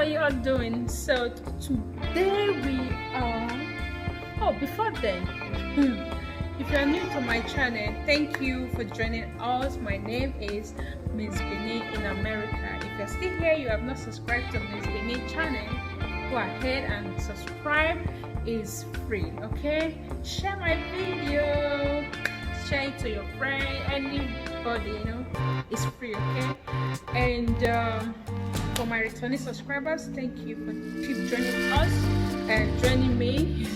are you all doing? So today we are, oh, before then, if you are new to my channel, thank you for joining us. My name is Miss Benin in America. If you're still here, you have not subscribed to Miss Benin channel, go ahead and subscribe. Is free, okay? Share my video, share it to your friend, anybody, you know, it's free, okay? And for my returning subscribers, thank you for keep joining us and joining me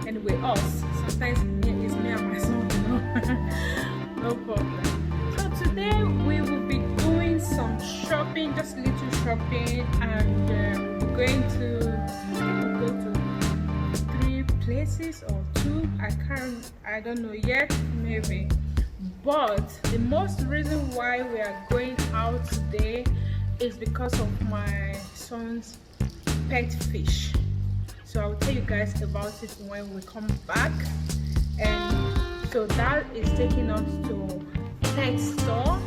and with us. Sometimes it's me and my son, you know. No problem. So today we will be doing some shopping, just little shopping, and we're going to go to places or two. I don't know yet, maybe. But the most reason why we are going out today is because of my son's pet fish. So I'll tell you guys about it when we come back. And so that is taking us to pet store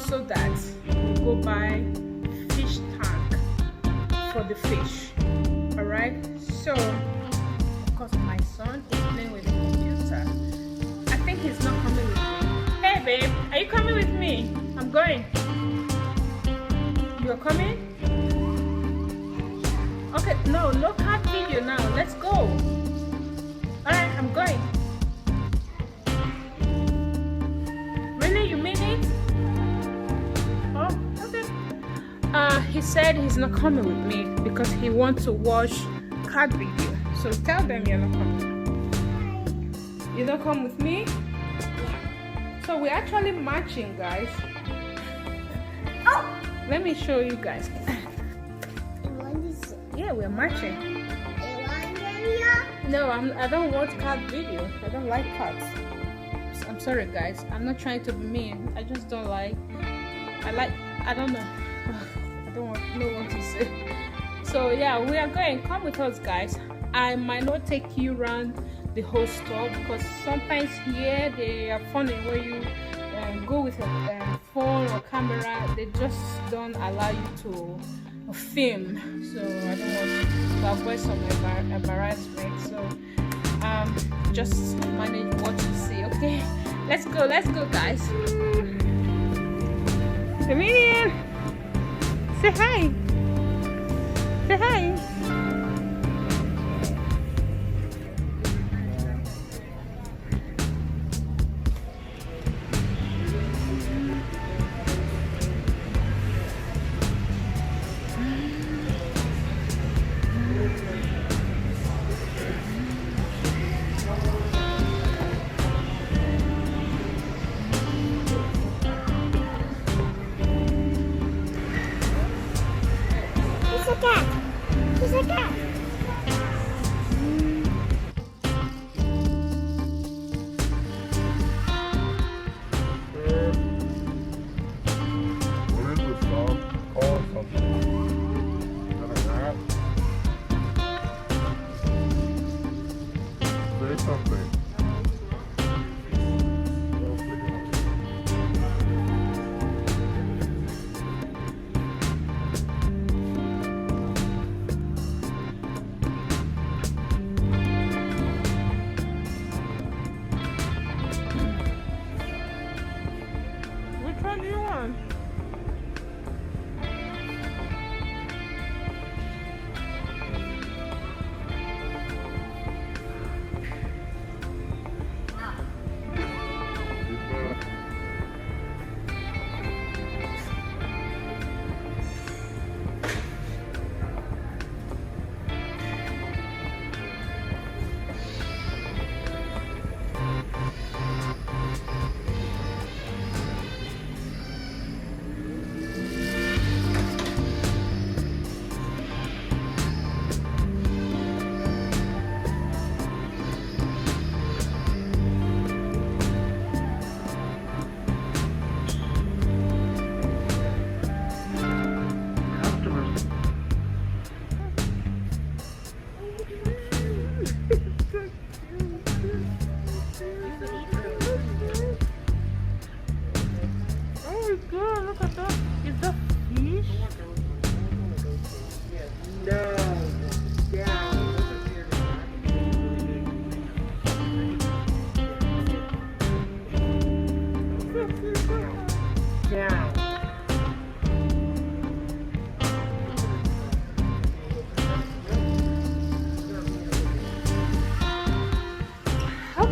so that we'll go buy fish tank for the fish. All right, so because my son is playing with the computer. I think he's not coming with me. Hey babe, are you coming with me? I'm going. You're coming? Okay, no cat video now. Let's go. Alright, I'm going. Really, you mean it? Oh, okay. He said he's not coming with me because he wants to watch cat video. So tell them you're not coming. You don't come with me? So we're actually matching, guys. Oh! Let me show you guys. Yeah, we're matching. No, I don't want cat video. I don't like cats. I'm sorry, guys. I'm not trying to be mean. I just don't like. I don't know. I don't know what to say. So yeah, we are going. Come with us, guys. I might not take you around the whole store because sometimes here they are funny when you go with a phone or camera. They just don't allow you to film. So I don't want to avoid some embarrassment. So just manage what you see. Okay, let's go, guys. Comedian, say hi. Say hi. He's a cat. What is this dog? Call it something. Is that a rat? Say something.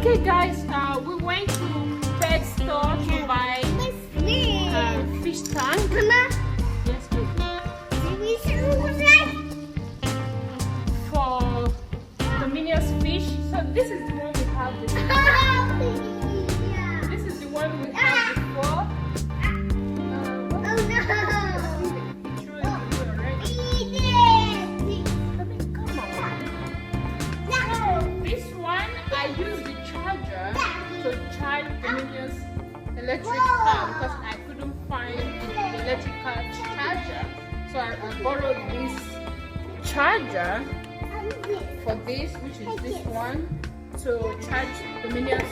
Okay, guys, we went to pet store to buy fish tank. Yes, baby. For the minions fish. So this is the one we have before. This is the one we have before. Electric car because I couldn't find the electric car charger, so I borrowed this charger for this, which is this one, to charge the minions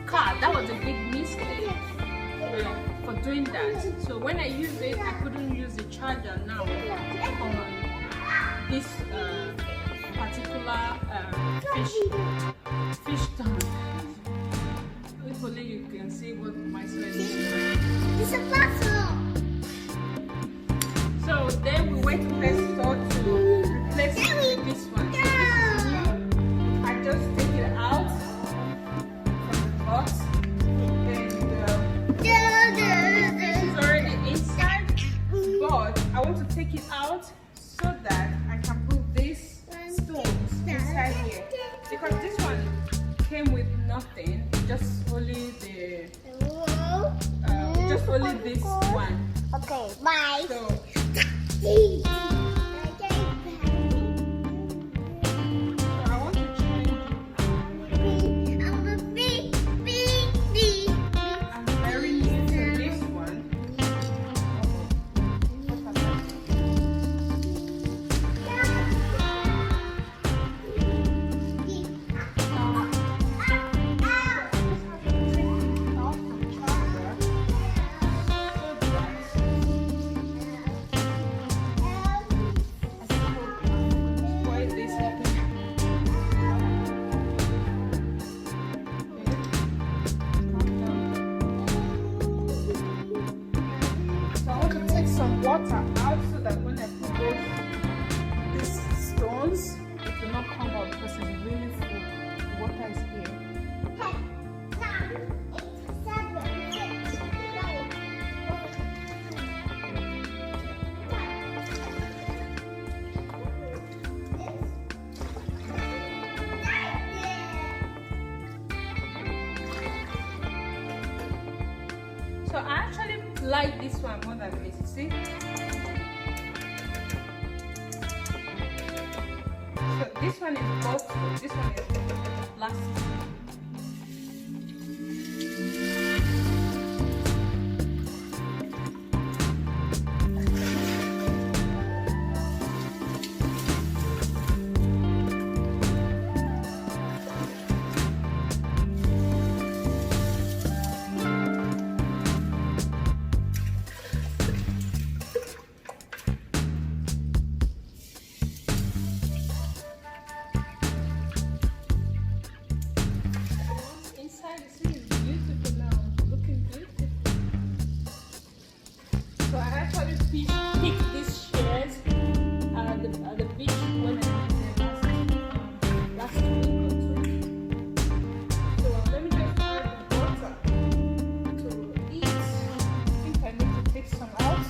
car. That was a big mistake for doing that. So when I used it, I couldn't use the charger now on this particular fish tank. Hopefully you can see what my son is doing. It's a puzzle. So then we went to the store to replace it with this one. So this is new. I just take it out from the box. And this is already inside. But I want to take it out so that I can put these stones inside here. Because this one came with nothing. Just only this one. Okay, bye. So I want to change. I'm very new to this one. Some water out so that when I put these stones, it will not come out because it's really full. The water is here. So I actually like this one more than this, see? So this one is bottle, this one is plastic. Pick these shares at the beach when I went there last week or two. So let me just add the water to eat. I think I need to take some out.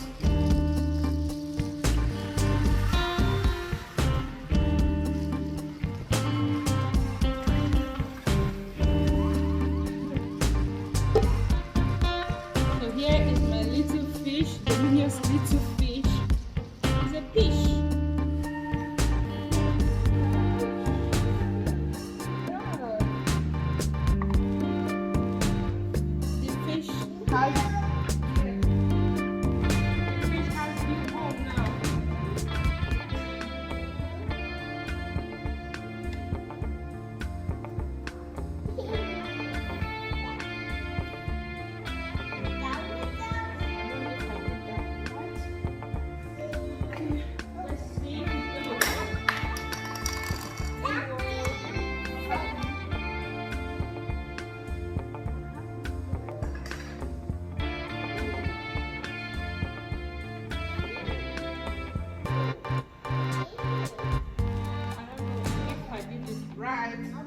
So here is my little fish, the minions little fish. It's a fish. The fish has new home now.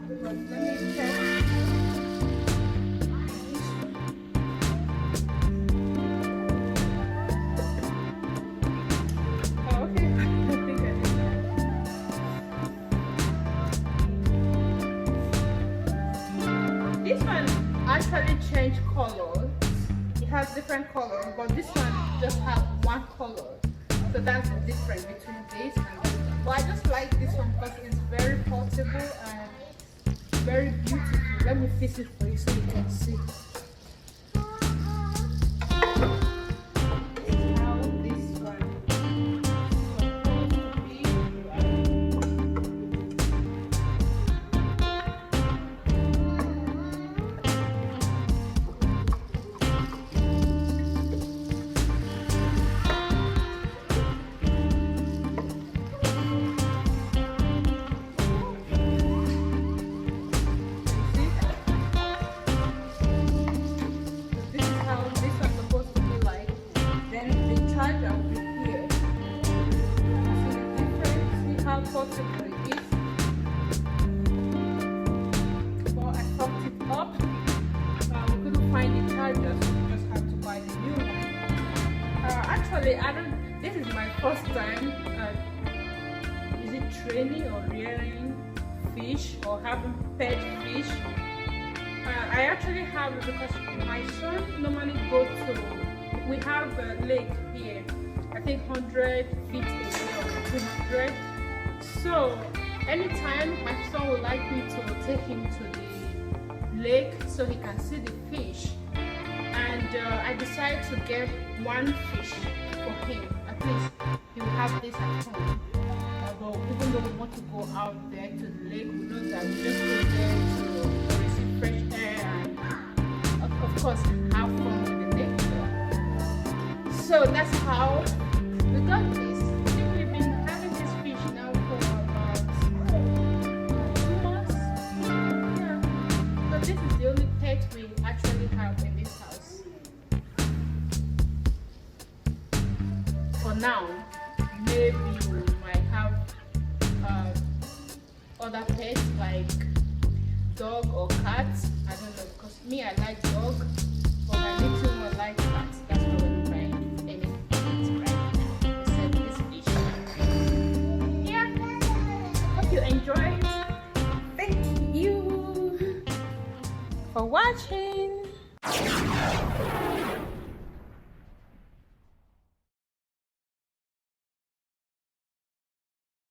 But let me check. Oh, okay. I think I did that. This one actually changed colors. It has different colors, but this one just has one color. So that's the difference between this and this one. But I just like this one because it's very portable and very beautiful. Let me fix it for you so you can see. How this one is supposed to be. I don't. This is my first time. Is it training or rearing fish or having pet fish? I actually have it because my son normally go to. We have a lake here. I think 100 feet away or 200. So anytime my son would like me to take him to the lake so he can see the fish, and I decided to get one fish for him. At least he will have this at home. But even though we want to go out there to the lake, we know that we just go there to receive fresh air and of course have fun with the lake. So that's how we got this. I think we've been having this fish now for about 2 months. Yeah. So this is the only pet we actually have in this house. For now, maybe we might have other pets like dog or cats. I don't know, because me, I like dog, but my little one likes cats. That's why we're buying any pets right now except this fish. Yeah, hope you enjoyed. Thank you for watching.